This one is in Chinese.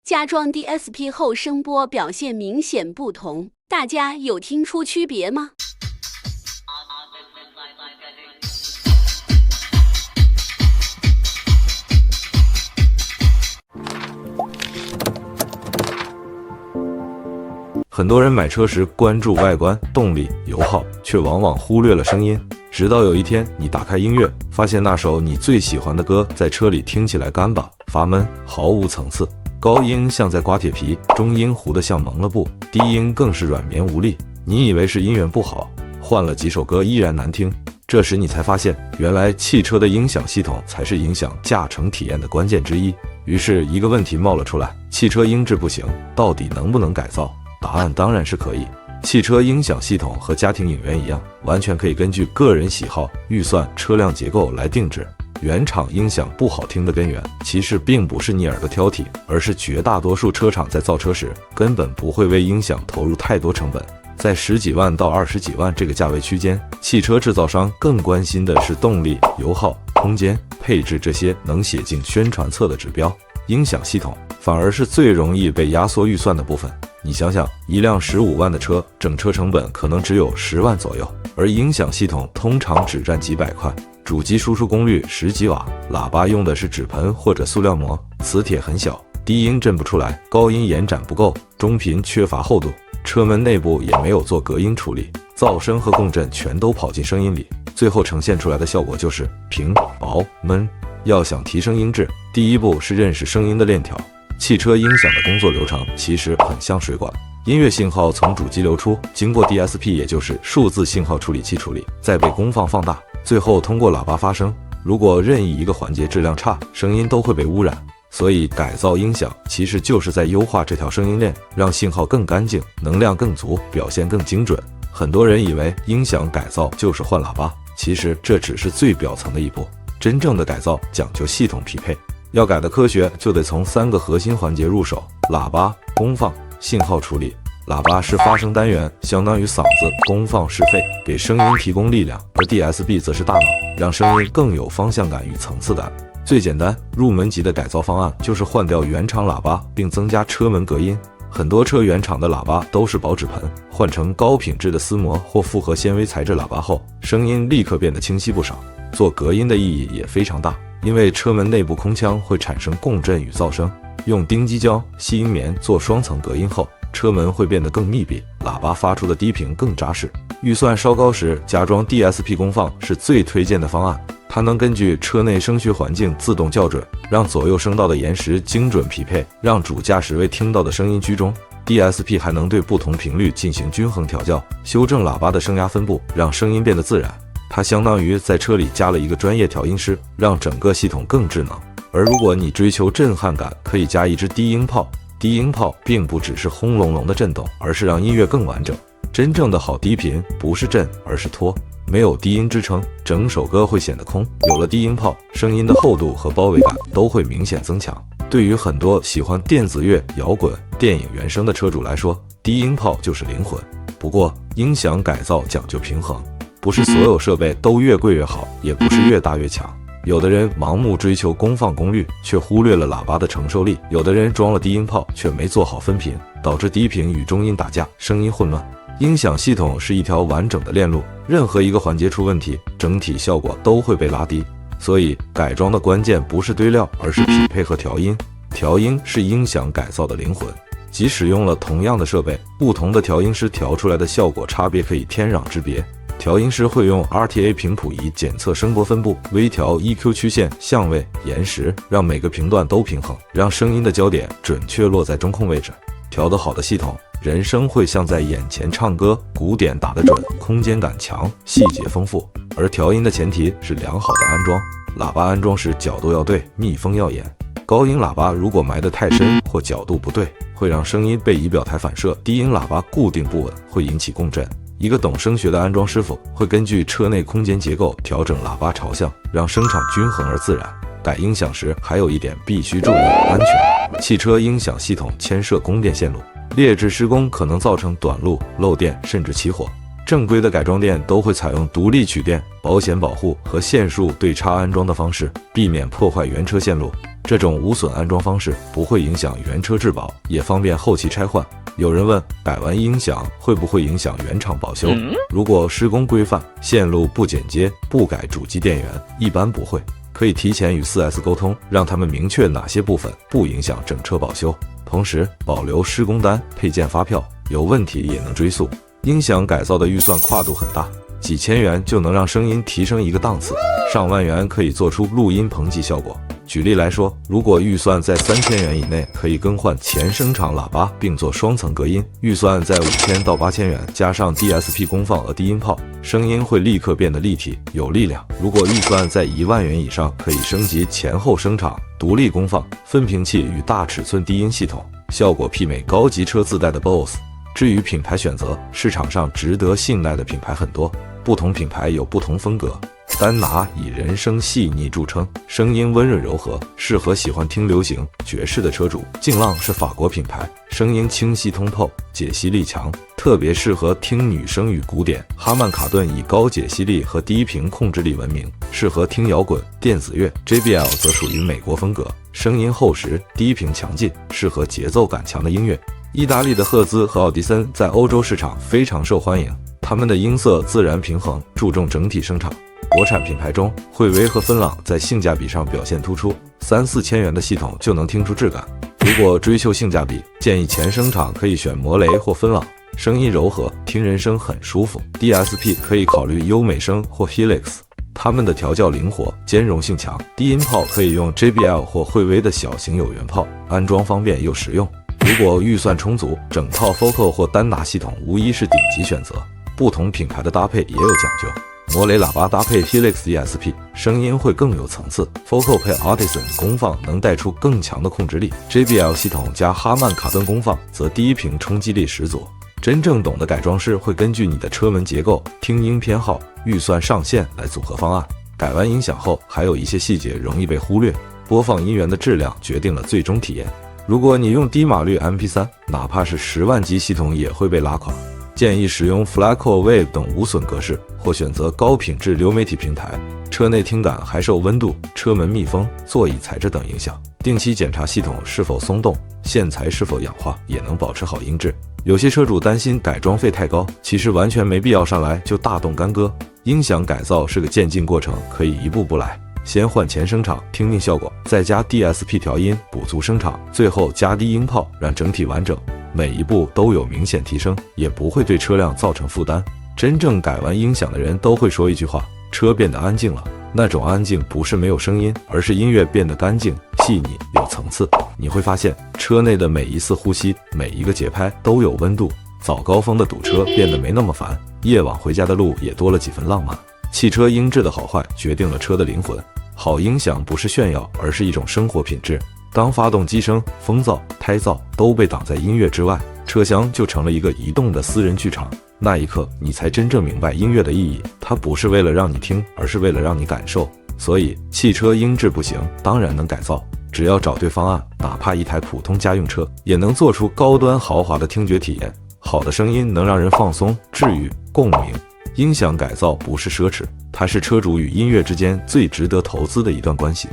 加装 DSP 后声波表现明显不同，大家有听出区别吗？很多人买车时关注外观、动力、油耗，却往往忽略了声音。直到有一天，你打开音乐，发现那首你最喜欢的歌在车里听起来干巴、乏闷，毫无层次。高音像在刮铁皮，中音糊得像蒙了布，低音更是软绵无力。你以为是音源不好，换了几首歌依然难听。这时你才发现，原来汽车的音响系统才是影响驾乘体验的关键之一。于是一个问题冒了出来：汽车音质不行，到底能不能改造？答案当然是可以。汽车音响系统和家庭影院一样，完全可以根据个人喜好、预算、车辆结构来定制。原厂音响不好听的根源，其实并不是逆耳的挑剔，而是绝大多数车厂在造车时根本不会为音响投入太多成本。在10几万到20几万这个价位区间，汽车制造商更关心的是动力、油耗、空间、配置这些能写进宣传册的指标。音响系统反而是最容易被压缩预算的部分。你想想，一辆15万的车，整车成本可能只有10万左右，而音响系统通常只占几百块。主机输出功率10几瓦，喇叭用的是纸盆或者塑料膜，磁铁很小，低音震不出来，高音延展不够，中频缺乏厚度，车门内部也没有做隔音处理，噪声和共振全都跑进声音里，最后呈现出来的效果就是平、薄、闷。要想提升音质，第一步是认识声音的链条。汽车音响的工作流程其实很像水管，音乐信号从主机流出，经过 DSP 也就是数字信号处理器处理，再被功放放大，最后通过喇叭发声。如果任意一个环节质量差，声音都会被污染。所以改造音响其实就是在优化这条声音链，让信号更干净，能量更足，表现更精准。很多人以为音响改造就是换喇叭，其实这只是最表层的一步。真正的改造讲究系统匹配，要改的科学就得从3个核心环节入手：喇叭、功放、信号处理。喇叭是发声单元，相当于嗓子；功放是肺，给声音提供力量；而 DSP 则是大脑，让声音更有方向感与层次感。最简单、入门级的改造方案就是换掉原厂喇叭，并增加车门隔音。很多车原厂的喇叭都是薄纸盆，换成高品质的丝膜或复合纤维材质喇叭后，声音立刻变得清晰不少。做隔音的意义也非常大，因为车门内部空腔会产生共振与噪声，用丁基胶、吸音棉做双层隔音后，车门会变得更密闭，喇叭发出的低频更扎实。预算稍高时，加装 DSP 功放是最推荐的方案。它能根据车内声学环境自动校准，让左右声道的延时精准匹配，让主驾驶位听到的声音居中。DSP 还能对不同频率进行均衡调教，修正喇叭的声压分布，让声音变得自然。它相当于在车里加了一个专业调音师，让整个系统更智能。而如果你追求震撼感，可以加一支低音炮。低音炮并不只是轰隆隆的震动，而是让音乐更完整。真正的好低频不是震，而是拖。没有低音支撑，整首歌会显得空。有了低音炮，声音的厚度和包围感都会明显增强。对于很多喜欢电子乐、摇滚、电影原声的车主来说，低音炮就是灵魂。不过，音响改造讲究平衡，不是所有设备都越贵越好，也不是越大越强。有的人盲目追求功放功率，却忽略了喇叭的承受力；有的人装了低音炮，却没做好分频，导致低频与中音打架，声音混乱。音响系统是一条完整的链路，任何一个环节出问题，整体效果都会被拉低。所以改装的关键不是堆料，而是匹配和调音。调音是音响改造的灵魂。即使用了同样的设备，不同的调音师调出来的效果差别可以天壤之别。调音师会用 RTA 频谱仪检测声波分布，微调 EQ 曲线、相位、延时，让每个频段都平衡，让声音的焦点准确落在中控位置。调得好的系统，人声会像在眼前唱歌，鼓点打得准，空间感强，细节丰富。而调音的前提是良好的安装，喇叭安装时角度要对，密封要严。高音喇叭如果埋得太深或角度不对，会让声音被仪表台反射；低音喇叭固定不稳，会引起共振。一个懂声学的安装师傅会根据车内空间结构调整喇叭朝向，让声场均衡而自然。改音响时还有一点必须注意：安全。汽车音响系统牵涉供电线路，劣质施工可能造成短路、漏电甚至起火。正规的改装店都会采用独立取电、保险保护和线束对插安装的方式，避免破坏原车线路。这种无损安装方式不会影响原车质保，也方便后期拆换。有人问，改完音响会不会影响原厂保修？如果施工规范，线路不剪接，不改主机电源，一般不会。可以提前与 4S 沟通，让他们明确哪些部分不影响整车保修，同时保留施工单、配件发票，有问题也能追溯。音响改造的预算跨度很大，几千元就能让声音提升一个档次，上万元可以做出录音棚级效果。举例来说，如果预算在3000元以内，可以更换前声场喇叭并做双层隔音；预算在5000到8000元，加上 DSP 功放和低音炮，声音会立刻变得立体有力量。如果预算在1万元以上，可以升级前后声场、独立功放、分频器与大尺寸低音系统，效果媲美高级车自带的 BOSS。至于品牌选择，市场上值得信赖的品牌很多，不同品牌有不同风格。丹拿以人声细腻著称，声音温润柔和，适合喜欢听流行、爵士的车主。劲浪是法国品牌，声音清晰通透，解析力强，特别适合听女声与古典。哈曼卡顿以高解析力和低频控制力闻名，适合听摇滚、电子乐。JBL 则属于美国风格，声音厚实，低频强劲，适合节奏感强的音乐。意大利的赫兹和奥迪森在欧洲市场非常受欢迎，他们的音色自然平衡，注重整体声场。国产品牌中，惠威和芬朗在性价比上表现突出，3、4千元的系统就能听出质感。如果追求性价比，建议前声场可以选摩雷或芬朗，声音柔和，听人声很舒服。DSP 可以考虑优美声或 Helix， 它们的调教灵活，兼容性强。低音炮可以用 JBL 或惠威的小型有源炮，安装方便又实用。如果预算充足，整套 Focal 或丹拿系统无疑是顶级选择。不同品牌的搭配也有讲究。摩雷喇叭搭配 Helix DSP， 声音会更有层次 ；Focal 配 Artisan 功放能带出更强的控制力 ；JBL 系统加哈曼卡顿功放则低频冲击力十足。真正懂的改装师会根据你的车门结构、听音偏好、预算上限来组合方案。改完音响后，还有一些细节容易被忽略，播放音源的质量决定了最终体验。如果你用低码率 MP3， 哪怕是10万级系统也会被拉垮。建议使用 FLACO Wave 等无损格式，或选择高品质流媒体平台。车内听感还受温度、车门密封、座椅材质等影响。定期检查系统是否松动，线材是否氧化，也能保持好音质。有些车主担心改装费太高，其实完全没必要上来就大动干戈。音响改造是个渐进过程，可以一步步来。先换前声场，听听效果，再加 DSP 调音，补足声场，最后加低音炮，让整体完整。每一步都有明显提升，也不会对车辆造成负担。真正改完音响的人都会说一句话：车变得安静了。那种安静不是没有声音，而是音乐变得干净、细腻、有层次。你会发现，车内的每一次呼吸、每一个节拍都有温度。早高峰的堵车变得没那么烦，夜晚回家的路也多了几分浪漫。汽车音质的好坏决定了车的灵魂。好音响不是炫耀，而是一种生活品质。当发动机声、风噪、胎噪都被挡在音乐之外，车厢就成了一个移动的私人剧场。那一刻，你才真正明白音乐的意义。它不是为了让你听，而是为了让你感受。所以，汽车音质不行，当然能改造。只要找对方案，哪怕一台普通家用车，也能做出高端豪华的听觉体验。好的声音能让人放松、治愈、共鸣。音响改造不是奢侈，它是车主与音乐之间最值得投资的一段关系。